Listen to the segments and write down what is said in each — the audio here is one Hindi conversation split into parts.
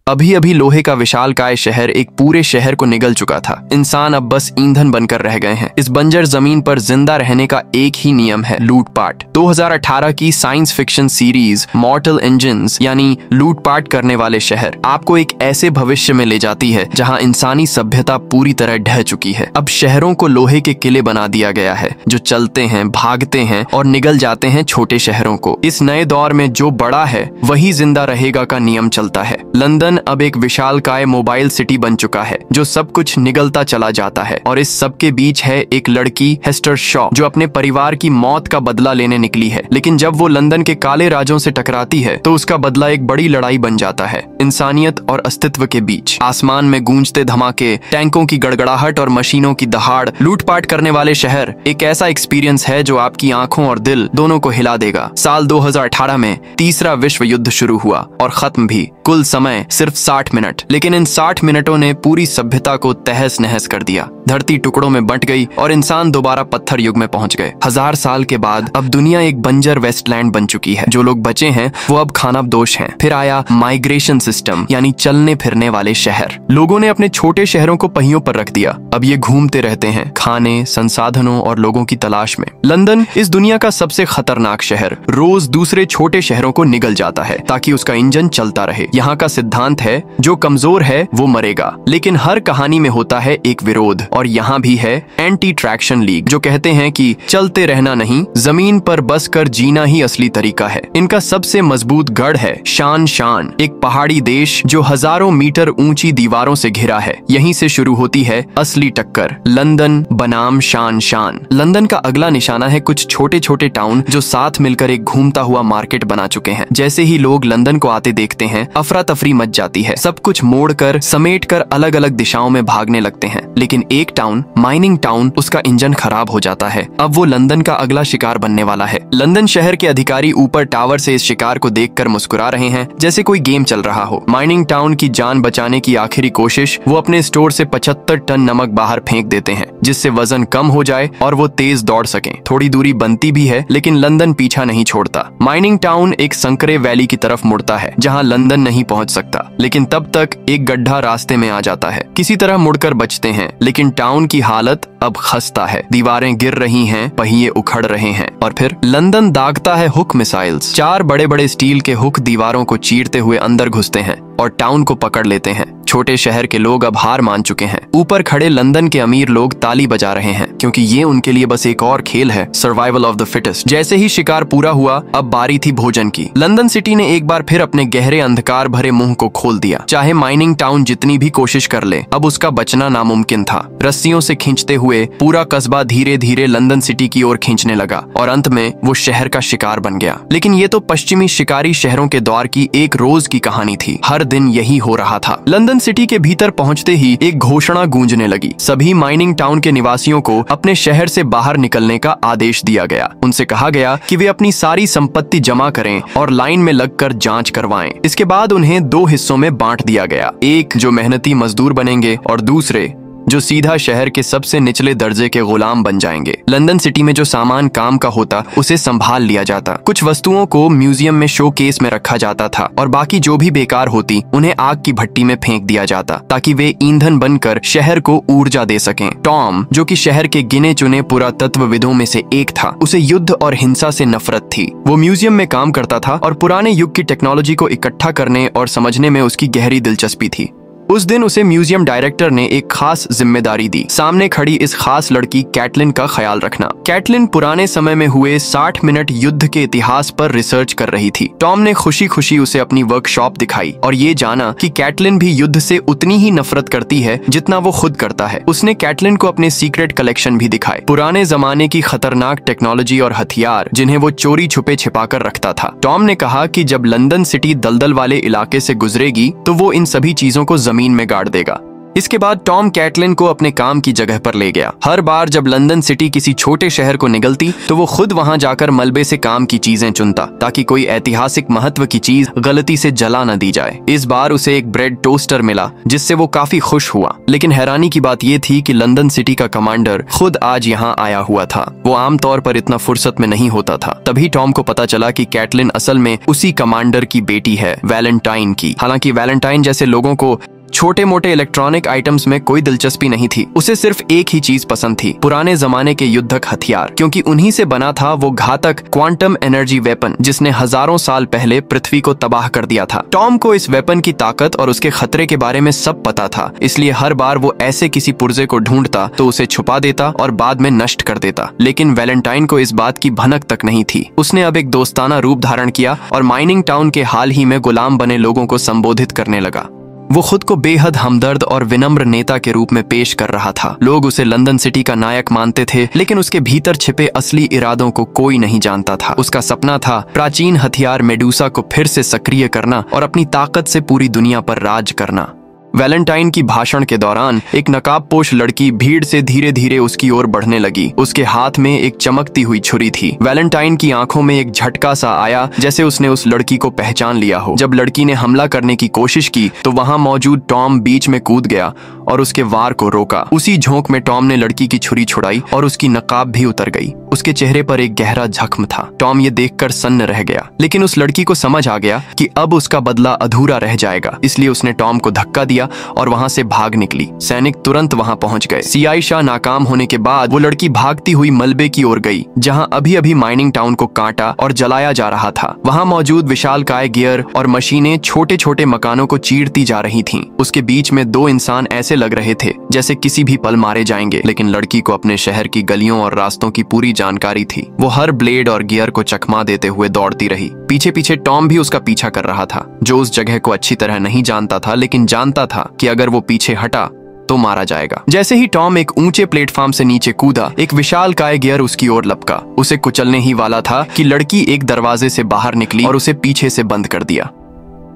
अभी अभी लोहे का विशालकाय शहर एक पूरे शहर को निगल चुका था। इंसान अब बस ईंधन बनकर रह गए हैं। इस बंजर जमीन पर जिंदा रहने का एक ही नियम है, लूटपाट। 2018 की साइंस फिक्शन सीरीज मॉर्टल इंजन्स यानी लूटपाट करने वाले शहर आपको एक ऐसे भविष्य में ले जाती है जहां इंसानी सभ्यता पूरी तरह ढह चुकी है। अब शहरों को लोहे के किले बना दिया गया है जो चलते हैं, भागते हैं और निगल जाते हैं छोटे शहरों को। इस नए दौर में जो बड़ा है वही जिंदा रहेगा का नियम चलता है। लंदन अब एक विशालकाय मोबाइल सिटी बन चुका है जो सब कुछ निगलता चला जाता है। और इस सब के बीच है एक लड़की हेस्टर शॉ जो अपने परिवार की मौत का बदला लेने निकली है। लेकिन जब वो लंदन के काले राजों से टकराती है तो उसका बदला एक बड़ी लड़ाई बन जाता है, इंसानियत और अस्तित्व के बीच। आसमान में गूंजते धमाके, टैंकों की गड़गड़ाहट और मशीनों की दहाड़, लूटपाट करने वाले शहर एक ऐसा एक्सपीरियंस है जो आपकी आंखों और दिल दोनों को हिला देगा। साल 2018 में तीसरा विश्व युद्ध शुरू हुआ और खत्म भी। कुल समय सिर्फ 60 मिनट, लेकिन इन 60 मिनटों ने पूरी सभ्यता को तहस नहस कर दिया। धरती टुकड़ों में बंट गई और इंसान दोबारा पत्थर युग में पहुंच गए। 1000 साल के बाद अब दुनिया एक बंजर वेस्टलैंड बन चुकी है। जो लोग बचे हैं वो अब खानाबदोश हैं। फिर आया माइग्रेशन सिस्टम यानी चलने फिरने वाले शहर। लोगों ने अपने छोटे शहरों को पहियों पर रख दिया। अब ये घूमते रहते हैं खाने, संसाधनों और लोगों की तलाश में। लंदन इस दुनिया का सबसे खतरनाक शहर रोज दूसरे छोटे शहरों को निगल जाता है ताकि उसका इंजन चलता रहे। यहाँ का सिद्धांत है जो कमजोर है वो मरेगा, लेकिन हर कहानी में होता है एक विरोध। और यहाँ भी है एंटी ट्रैक्शन लीग जो कहते हैं कि चलते रहना नहीं, जमीन पर बस कर जीना ही असली तरीका है। इनका सबसे मजबूत गढ़ है शान, एक पहाड़ी देश जो हजारों मीटर ऊंची दीवारों से घिरा है। यहीं से शुरू होती है असली टक्कर, लंदन बनाम शान। लंदन का अगला निशाना है कुछ छोटे छोटे टाउन जो साथ मिलकर एक घूमता हुआ मार्केट बना चुके हैं। जैसे ही लोग लंदन को आते देखते हैं अफरा तफरी मच जाती है। सब कुछ मोड़कर समेटकर अलग अलग दिशाओं में भागने लगते हैं। लेकिन एक टाउन, माइनिंग टाउन, उसका इंजन खराब हो जाता है। अब वो लंदन का अगला शिकार बनने वाला है। लंदन शहर के अधिकारी ऊपर टावर से इस शिकार को देखकर मुस्कुरा रहे हैं जैसे कोई गेम चल रहा हो। माइनिंग टाउन की जान बचाने की आखिरी कोशिश, वो अपने स्टोर से 75 टन नमक बाहर फेंक देते हैं जिससे वजन कम हो जाए और वो तेज दौड़ सकें। थोड़ी दूरी बनती भी है लेकिन लंदन पीछा नहीं छोड़ता। माइनिंग टाउन एक संकरे वैली की तरफ मुड़ता है जहाँ लंदन नहीं पहुँच सकता। लेकिन तब तक एक गड्ढा रास्ते में आ जाता है। किसी तरह मुड़कर बचते हैं, लेकिन टाउन की हालत अब खस्ता है। दीवारें गिर रही हैं, पहिए उखड़ रहे हैं और फिर लंदन दागता है हुक मिसाइल्स। 4 बड़े बड़े स्टील के हुक दीवारों को चीरते हुए अंदर घुसते हैं और टाउन को पकड़ लेते हैं। छोटे शहर के लोग अब हार मान चुके हैं। ऊपर खड़े लंदन के अमीर लोग ताली बजा रहे हैं क्योंकि ये उनके लिए बस एक और खेल है, सर्वाइवल ऑफ द फिटेस्ट। जैसे ही शिकार पूरा हुआ अब बारी थी भोजन की। लंदन सिटी ने एक बार फिर अपने गहरे अंधकार भरे मुंह को खोल दिया। चाहे माइनिंग टाउन जितनी भी कोशिश कर ले, अब उसका बचना नामुमकिन था। रस्सियों से खींचते हुए पूरा कस्बा धीरे धीरे लंदन सिटी की ओर खींचने लगा और अंत में वो शहर का शिकार बन गया। लेकिन ये तो पश्चिमी शिकारी शहरों के दौर की एक रोज की कहानी थी। हर दिन यही हो रहा था। लंदन सिटी के भीतर पहुंचते ही एक घोषणा गूंजने लगी। सभी माइनिंग टाउन के निवासियों को अपने शहर से बाहर निकलने का आदेश दिया गया। उनसे कहा गया कि वे अपनी सारी संपत्ति जमा करें और लाइन में लगकर जांच करवाएं। इसके बाद उन्हें 2 हिस्सों में बांट दिया गया, एक जो मेहनती मजदूर बनेंगे और दूसरे जो सीधा शहर के सबसे निचले दर्जे के गुलाम बन जाएंगे। लंदन सिटी में जो सामान काम का होता उसे संभाल लिया जाता। कुछ वस्तुओं को म्यूजियम में शो केस में रखा जाता था और बाकी जो भी बेकार होती उन्हें आग की भट्टी में फेंक दिया जाता ताकि वे ईंधन बनकर शहर को ऊर्जा दे सकें। टॉम, जो कि शहर के गिने चुने पुरातत्वविदों में से एक था, उसे युद्ध और हिंसा से नफरत थी। वो म्यूजियम में काम करता था और पुराने युग की टेक्नोलॉजी को इकट्ठा करने और समझने में उसकी गहरी दिलचस्पी थी। उस दिन उसे म्यूजियम डायरेक्टर ने एक खास जिम्मेदारी दी, सामने खड़ी इस खास लड़की कैटलिन का ख्याल रखना। कैटलिन पुराने समय में हुए 60 मिनट युद्ध के इतिहास पर रिसर्च कर रही थी। टॉम ने खुशी खुशी उसे अपनी वर्कशॉप दिखाई और ये जाना कि कैटलिन भी युद्ध से उतनी ही नफरत करती है जितना वो खुद करता है। उसने कैटलिन को अपने सीक्रेट कलेक्शन भी दिखाए, पुराने जमाने की खतरनाक टेक्नोलॉजी और हथियार जिन्हें वो चोरी छुपे छिपा कर रखता था। टॉम ने कहा कि जब लंदन सिटी दलदल वाले इलाके से गुजरेगी तो वो इन सभी चीजों को जमीन में गाड़ देगा। इसके बाद टॉम कैटलिन को अपने काम की जगह पर ले गया। हर बार जब लंदन सिटी किसी छोटे शहर को निगलती तो वो खुद वहां जाकर मलबे से काम की चीजें चुनता ताकि कोई ऐतिहासिक महत्व की चीज गलती से जला न दी जाए। इस बार उसे एक ब्रेड टोस्टर मिला जिससे वो काफी खुश हुआ, लेकिन हैरानी की बात यह थी कि लंदन सिटी का कमांडर खुद आज यहाँ आया हुआ था। वो आमतौर पर इतना फुर्सत में नहीं होता था। तभी टॉम को पता चला कि कैटलिन असल में उसी कमांडर की बेटी है, वैलेंटाइन की। हालांकि वैलेंटाइन जैसे लोगों को छोटे मोटे इलेक्ट्रॉनिक आइटम्स में कोई दिलचस्पी नहीं थी। उसे सिर्फ एक ही चीज पसंद थी, पुराने जमाने के युद्धक हथियार, क्योंकि उन्हीं से बना था वो घातक क्वांटम एनर्जी वेपन जिसने हजारों साल पहले पृथ्वी को तबाह कर दिया था। टॉम को इस वेपन की ताकत और उसके खतरे के बारे में सब पता था, इसलिए हर बार वो ऐसे किसी पुर्जे को ढूंढता तो उसे छुपा देता और बाद में नष्ट कर देता। लेकिन वैलेंटाइन को इस बात की भनक तक नहीं थी। उसने अब एक दोस्ताना रूप धारण किया और माइनिंग टाउन के हाल ही में गुलाम बने लोगों को संबोधित करने लगा। वो खुद को बेहद हमदर्द और विनम्र नेता के रूप में पेश कर रहा था। लोग उसे लंदन सिटी का नायक मानते थे, लेकिन उसके भीतर छिपे असली इरादों को कोई नहीं जानता था। उसका सपना था प्राचीन हथियार मेडुसा को फिर से सक्रिय करना और अपनी ताकत से पूरी दुनिया पर राज करना। वैलेंटाइन की भाषण के दौरान एक नकाबपोश लड़की भीड़ से धीरे धीरे उसकी ओर बढ़ने लगी। उसके हाथ में एक चमकती हुई छुरी थी। वैलेंटाइन की आंखों में एक झटका सा आया, जैसे उसने उस लड़की को पहचान लिया हो। जब लड़की ने हमला करने की कोशिश की तो वहां मौजूद टॉम बीच में कूद गया और उसके वार को रोका। उसी झोंक में टॉम ने लड़की की छुरी छुड़ाई और उसकी नकाब भी उतर गई। उसके चेहरे पर एक गहरा जख्म था। टॉम ये देखकर सन्न रह गया, लेकिन उस लड़की को समझ आ गया कि अब उसका बदला अधूरा रह जाएगा, इसलिए उसने टॉम को धक्का दिया और वहां से भाग निकली। सैनिक तुरंत वहां पहुंच गए। सीआई शाह नाकाम होने के बाद वो लड़की भागती हुई मलबे की ओर गई, जहां अभी अभी माइनिंग टाउन को काटा और जलाया जा रहा था। वहां मौजूद विशालकाय गियर और मशीनें छोटे छोटे मकानों को चीरती जा रही थीं। उसके बीच में दो इंसान ऐसे लग रहे थे जैसे किसी भी पल मारे जाएंगे, लेकिन लड़की को अपने शहर की गलियों और रास्तों की पूरी जानकारी थी। वो हर ब्लेड और गियर को चकमा देते हुए दौड़ती रही। पीछे पीछे टॉम भी उसका पीछा कर रहा था, जो उस जगह को अच्छी तरह नहीं जानता था, लेकिन जानता था कि अगर वो पीछे हटा तो मारा जाएगा। जैसे ही टॉम एक ऊंचे प्लेटफॉर्म से नीचे कूदा, एक विशालकाय गियर उसकी ओर लपका। उसे कुचलने ही वाला था कि लड़की एक दरवाजे से बाहर निकली और उसे पीछे से बंद कर दिया।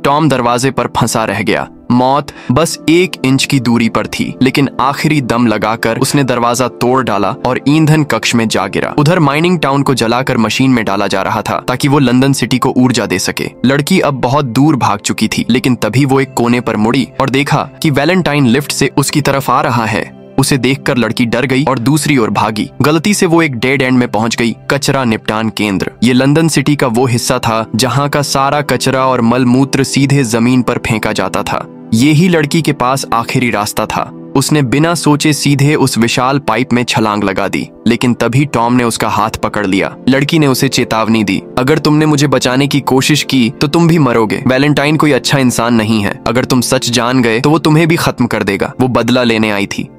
टॉम दरवाजे पर फंसा रह गया। मौत बस 1 इंच की दूरी पर थी, लेकिन आखिरी दम लगाकर उसने दरवाजा तोड़ डाला और ईंधन कक्ष में जा गिरा। उधर माइनिंग टाउन को जलाकर मशीन में डाला जा रहा था ताकि वो लंदन सिटी को ऊर्जा दे सके। लड़की अब बहुत दूर भाग चुकी थी, लेकिन तभी वो एक कोने पर मुड़ी और देखा कि वैलेंटाइन लिफ्ट से उसकी तरफ आ रहा है। उसे देखकर लड़की डर गई और दूसरी ओर भागी। गलती से वो एक डेड एंड में पहुंच गई, कचरा निपटान केंद्र। ये लंदन सिटी का वो हिस्सा था जहां का सारा कचरा और मलमूत्र सीधे जमीन पर फेंका जाता था। ये ही लड़की के पास आखिरी रास्ता था। उसने बिना सोचे सीधे उस विशाल पाइप में छलांग लगा दी, लेकिन तभी टॉम ने उसका हाथ पकड़ लिया। लड़की ने उसे चेतावनी दी, अगर तुमने मुझे बचाने की कोशिश की तो तुम भी मरोगे। वैलेंटाइन कोई अच्छा इंसान नहीं है। अगर तुम सच जान गए तो वो तुम्हें भी खत्म कर देगा। वो बदला लेने आई थी,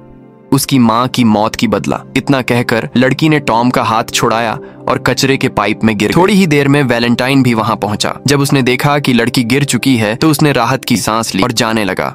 उसकी माँ की मौत की बदला। इतना कहकर लड़की ने टॉम का हाथ छुड़ाया और कचरे के पाइप में गिर गई। थोड़ी ही देर में वैलेंटाइन भी वहां पहुंचा। जब उसने देखा कि लड़की गिर चुकी है तो उसने राहत की सांस ली और जाने लगा,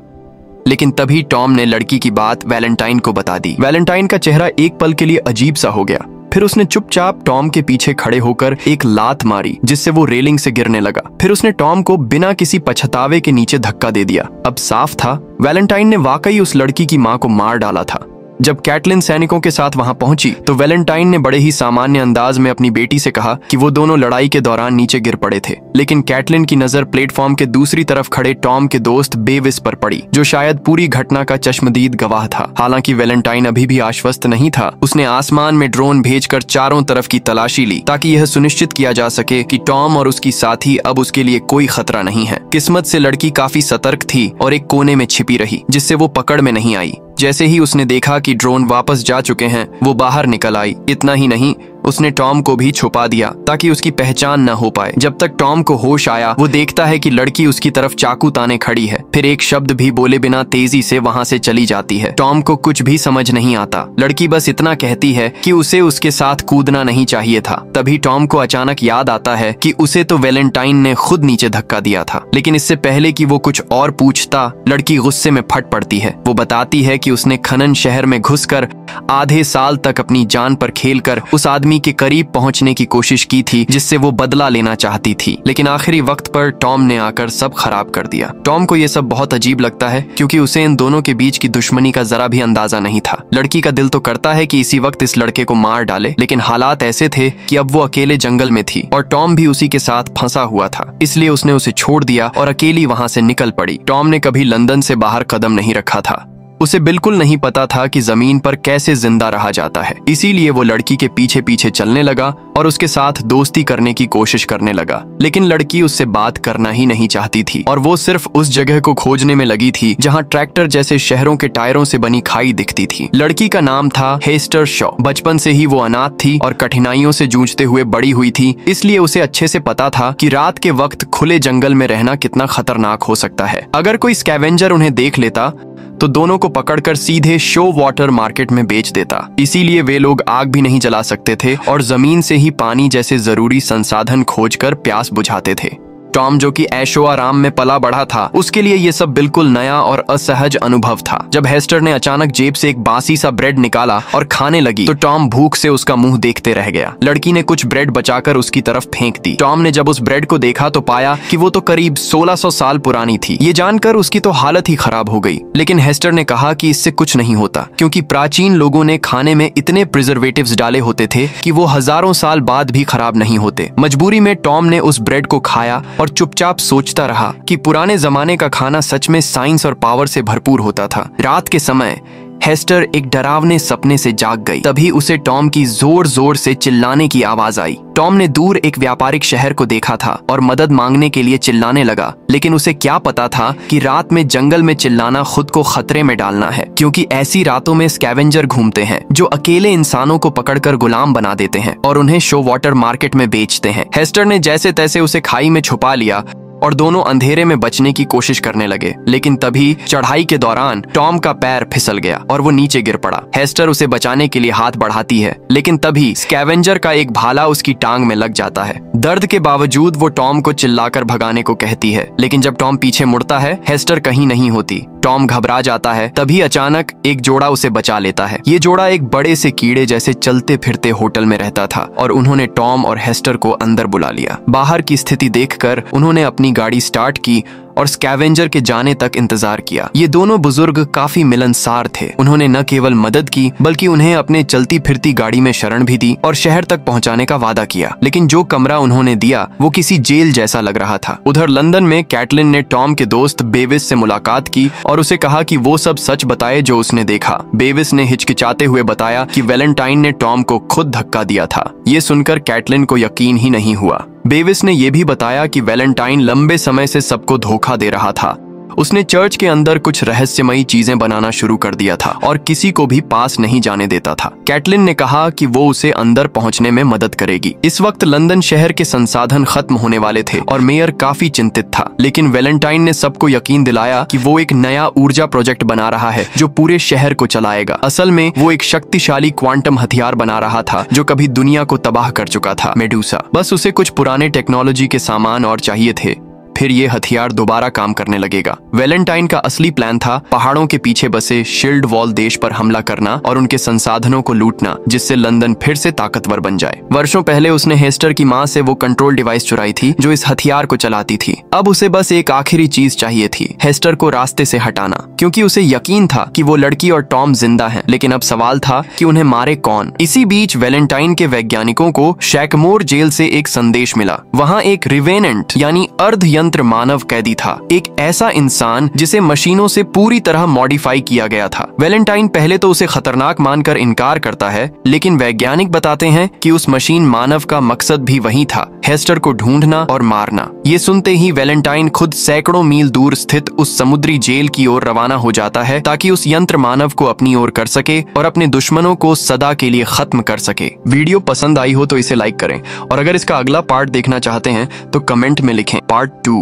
लेकिन तभी टॉम ने लड़की की बात वैलेंटाइन को बता दी। वैलेंटाइन का चेहरा एक पल के लिए अजीब सा हो गया। फिर उसने चुपचाप टॉम के पीछे खड़े होकर एक लात मारी, जिससे वो रेलिंग से गिरने लगा। फिर उसने टॉम को बिना किसी पछतावे के नीचे धक्का दे दिया। अब साफ था, वैलेंटाइन ने वाकई उस लड़की की माँ को मार डाला था। जब कैटलिन सैनिकों के साथ वहां पहुंची तो वैलेंटाइन ने बड़े ही सामान्य अंदाज में अपनी बेटी से कहा कि वो दोनों लड़ाई के दौरान नीचे गिर पड़े थे। लेकिन कैटलिन की नजर प्लेटफॉर्म के दूसरी तरफ खड़े टॉम के दोस्त बेविस पर पड़ी, जो शायद पूरी घटना का चश्मदीद गवाह था। हालांकि वैलेंटाइन अभी भी आश्वस्त नहीं था। उसने आसमान में ड्रोन भेजकर चारों तरफ की तलाशी ली ताकि यह सुनिश्चित किया जा सके कि टॉम और उसकी साथी अब उसके लिए कोई खतरा नहीं है। किस्मत से लड़की काफी सतर्क थी और एक कोने में छिपी रही, जिससे वो पकड़ में नहीं आई। जैसे ही उसने देखा कि ड्रोन वापस जा चुके हैं, वो बाहर निकल आई। इतना ही नहीं, उसने टॉम को भी छुपा दिया ताकि उसकी पहचान न हो पाए। जब तक टॉम को होश आया, वो देखता है कि लड़की उसकी तरफ चाकू ताने खड़ी है, फिर एक शब्द भी बोले बिना तेजी से वहां से चली जाती है। टॉम को कुछ भी समझ नहीं आता। लड़की बस इतना कहती है कि उसे उसके साथ कूदना नहीं चाहिए था। तभी टॉम को अचानक याद आता है कि उसे तो वैलेंटाइन ने खुद नीचे धक्का दिया था। लेकिन इससे पहले कि वो कुछ और पूछता, लड़की गुस्से में फट पड़ती है। वो बताती है कि उसने खनन शहर में घुसकर आधे साल तक अपनी जान पर खेलकर उस आदमी पानी के करीब पहुंचने की कोशिश की थी जिससे वो बदला लेना चाहती थी, लेकिन आखिरी वक्त पर टॉम ने आकर सब खराब कर दिया। टॉम को ये सब बहुत अजीब लगता है क्योंकि उसे इन दोनों के बीच की दुश्मनी का जरा भी अंदाजा नहीं था। लड़की का दिल तो करता है कि इसी वक्त इस लड़के को मार डाले, लेकिन हालात ऐसे थे कि अब वो अकेले जंगल में थी और टॉम भी उसी के साथ फंसा हुआ था, इसलिए उसने उसे छोड़ दिया और अकेली वहां से निकल पड़ी। टॉम ने कभी लंदन से बाहर कदम नहीं रखा था, उसे बिल्कुल नहीं पता था कि जमीन पर कैसे जिंदा रहा जाता है, इसीलिए वो लड़की के पीछे पीछे चलने लगा और उसके साथ दोस्ती करने की कोशिश करने लगा, लेकिन लड़की उससे बात करना ही नहीं चाहती थी और वो सिर्फ उस जगह को खोजने में लगी थी जहां ट्रैक्टर जैसे शहरों के टायरों से बनी खाई दिखती थी। लड़की का नाम था हेस्टर शॉ। बचपन से ही वो अनाथ थी और कठिनाइयों से जूझते हुए बड़ी हुई थी, इसलिए उसे अच्छे से पता था कि रात के वक्त खुले जंगल में रहना कितना खतरनाक हो सकता है। अगर कोई स्कैवेंजर उन्हें देख लेता तो दोनों को पकड़कर सीधे शो वाटर मार्केट में बेच देता, इसीलिए वे लोग आग भी नहीं जला सकते थे और जमीन से ही पानी जैसे जरूरी संसाधन खोजकर प्यास बुझाते थे। टॉम, जो कि ऐशो आराम में पला बढ़ा था, उसके लिए ये सब बिल्कुल नया और असहज अनुभव था। जब हेस्टर ने अचानक जेब से एक बासी सा ब्रेड निकाला और खाने लगी तो टॉम भूख से उसका मुंह देखते रह गया। लड़की ने कुछ ब्रेड बचाकर उसकी तरफ फेंक दी। टॉम ने जब उस ब्रेड को देखा तो पाया कि वो तो करीब 1600 साल पुरानी थी। ये जानकर उसकी तो हालत ही खराब हो गई, लेकिन हेस्टर ने कहा कि इससे कुछ नहीं होता क्योंकि प्राचीन लोगों ने खाने में इतने प्रिजर्वेटिव्स डाले होते थे कि वो हजारों साल बाद भी खराब नहीं होते। मजबूरी में टॉम ने उस ब्रेड को खाया और चुपचाप सोचता रहा कि पुराने जमाने का खाना सच में साइंस और पावर से भरपूर होता था। रात के समय हेस्टर एक डरावने सपने से जाग गई। तभी उसे टॉम की जोर जोर से चिल्लाने की आवाज आई। टॉम ने दूर एक व्यापारिक शहर को देखा था और मदद मांगने के लिए चिल्लाने लगा, लेकिन उसे क्या पता था कि रात में जंगल में चिल्लाना खुद को खतरे में डालना है, क्योंकि ऐसी रातों में स्कैवेंजर घूमते हैं जो अकेले इंसानों को पकड़कर गुलाम बना देते हैं और उन्हें शो वाटर मार्केट में बेचते हैं। हेस्टर ने जैसे तैसे उसे खाई में छुपा लिया और दोनों अंधेरे में बचने की कोशिश करने लगे, लेकिन तभी चढ़ाई के दौरान टॉम का पैर फिसल गया और वो नीचे गिर पड़ा। हेस्टर उसे बचाने के लिए हाथ बढ़ाती है, लेकिन तभी स्कैवेंजर का एक भाला उसकी टांग में लग जाता है। दर्द के बावजूद वो टॉम को चिल्लाकर भगाने को कहती है, लेकिन जब टॉम पीछे मुड़ता है हेस्टर कहीं नहीं होती। टॉम घबरा जाता है। तभी अचानक एक जोड़ा उसे बचा लेता है। ये जोड़ा एक बड़े से कीड़े जैसे चलते फिरते होटल में रहता था और उन्होंने टॉम और हेस्टर को अंदर बुला लिया। बाहर की स्थिति देखकर उन्होंने अपनी गाड़ी स्टार्ट की और स्कैवेंजर के जाने तक इंतजार किया। ये दोनों बुजुर्ग काफी मिलनसार थे। उन्होंने न केवल मदद की बल्कि उन्हें अपने चलती फिरती गाड़ी में शरण भी दी और शहर तक पहुंचाने का वादा किया, लेकिन जो कमरा उन्होंने दिया वो किसी जेल जैसा लग रहा था। उधर लंदन में कैटलिन ने टॉम के दोस्त बेविस से मुलाकात की और उसे कहा कि वो सब सच बताए जो उसने देखा। बेविस ने हिचकिचाते हुए बताया कि वैलेंटाइन ने टॉम को खुद धक्का दिया था। ये सुनकर कैटलिन को यकीन ही नहीं हुआ। बेविस ने यह भी बताया कि वैलेंटाइन लंबे समय से सबको धोखा दे रहा था। उसने चर्च के अंदर कुछ रहस्यमयी चीजें बनाना शुरू कर दिया था और किसी को भी पास नहीं जाने देता था। कैटलिन ने कहा कि वो उसे अंदर पहुंचने में मदद करेगी। इस वक्त लंदन शहर के संसाधन खत्म होने वाले थे और मेयर काफी चिंतित था, लेकिन वैलेंटाइन ने सबको यकीन दिलाया कि वो एक नया ऊर्जा प्रोजेक्ट बना रहा है जो पूरे शहर को चलाएगा। असल में वो एक शक्तिशाली क्वांटम हथियार बना रहा था जो कभी दुनिया को तबाह कर चुका था, मेडूसा। बस उसे कुछ पुराने टेक्नोलॉजी के सामान और चाहिए थे, फिर ये हथियार दोबारा काम करने लगेगा। वैलेंटाइन का असली प्लान था पहाड़ों के पीछे बसे शील्ड वॉल देश पर हमला करना और उनके संसाधनों को लूटना, जिससे लंदन फिर से ताकतवर बन जाए। वर्षों पहले उसने हेस्टर की मां से वो कंट्रोल डिवाइस चुराई थी जो इस हथियार को चलाती थी। अब उसे बस एक आखिरी चीज चाहिए थी, हेस्टर को रास्ते से हटाना, क्योंकि उसे यकीन था कि वो लड़की और टॉम जिंदा हैं, लेकिन अब सवाल था कि उन्हें मारे कौन। इसी बीच वैलेंटाइन के वैज्ञानिकों को शैकमोर जेल से एक संदेश मिला। वहाँ एक रिवेनेंट यानी अर्ध मानव कैदी था, एक ऐसा इंसान जिसे मशीनों से पूरी तरह मॉडिफाई किया गया था। वैलेंटाइन पहले तो उसे खतरनाक मानकर इनकार करता है, लेकिन वैज्ञानिक बताते हैं कि उस मशीन मानव का मकसद भी वही था, हेस्टर को ढूंढना और मारना। ये सुनते ही वैलेंटाइन खुद सैकड़ों मील दूर स्थित उस समुद्री जेल की ओर रवाना हो जाता है ताकि उस यंत्र मानव को अपनी ओर कर सके और अपने दुश्मनों को सदा के लिए खत्म कर सके। वीडियो पसंद आई हो तो इसे लाइक करें और अगर इसका अगला पार्ट देखना चाहते हैं तो कमेंट में लिखें पार्ट 2।